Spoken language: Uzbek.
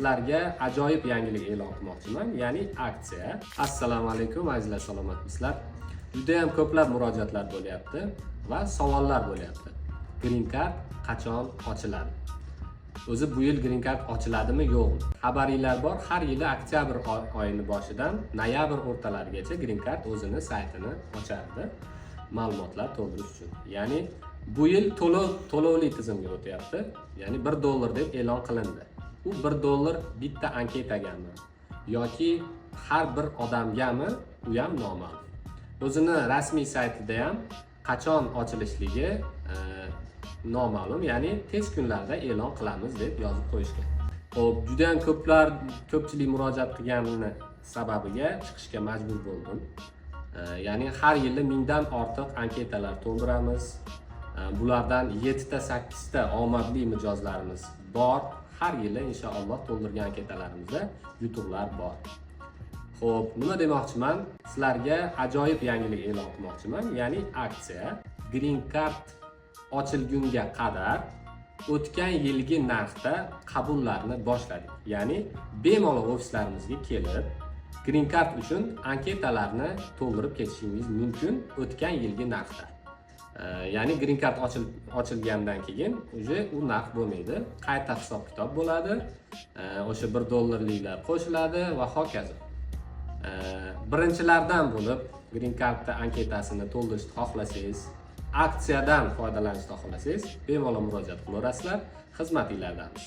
sizlarga ajoyib yangilik e'lon qilmoqchiman, ya'ni aksiya. Assalomu alaykum azizlar, salomatmisizlar? Juda ham ko'plab murojaatlar bo'lyapti va savollar bo'lyapti. Green Card qachon ochiladi? O'zi bu yil Green Card ochiladimi, yo'qmi? Xabaringlar bor, har yili oktyabr oyining boshidan noyabr o'rtalarigacha Green Card o'zini saytini ochardi ma'lumotlar to'ldirish uchun. Ya'ni bu yil to'lovli tizimga o'tyapti. Ya'ni $1 deb e'lon qilindi. U $1 bitta anketagami yoki har bir odamgami, u ham noma'lum. O'zini rasmiy saytida ham qachon ochilishligi noma'lum, ya'ni tez kunlarda e'lon qilamiz deb yozib qo'yishgan. Xo'p, juda ham ko'pchilik murojaat qilganini sababiga chiqishga majbur bo'ldim. Ya'ni har yili 1000 dan ortiq anketalar to'ldiramiz. Bulardan 7 ta 8 ta omadli mijozlarimiz bor. Har yili inshaalloh to'ldirgan anketalarimizda yutuqlar bor. Xo'p, nima demoqchiman? Sizlarga ajoyib yangilik e'lon qilmoqchiman, ya'ni aksiya. Green Card ochilgunga qadar o'tgan yilgi narxda qabullarni boshladik. Ya'ni bemalol ofislarimizga kelib, Green Card uchun anketalarni to'ldirib ketishingiz mumkin o'tgan yilgi narxda. Ya'ni Green Card ochilgandan keyin u narx bo'lmaydi, qayta hisob-kitob bo'ladi. O'sha $1liklar qo'shiladi va hokazo. Birinchilardan bo'lib Green Card anketasini to'ldirishni xohlasangiz, aksiyadan foydalanishni xohlasangiz, bemalol murojaat qilaverasizlar. Xizmatinglardamiz.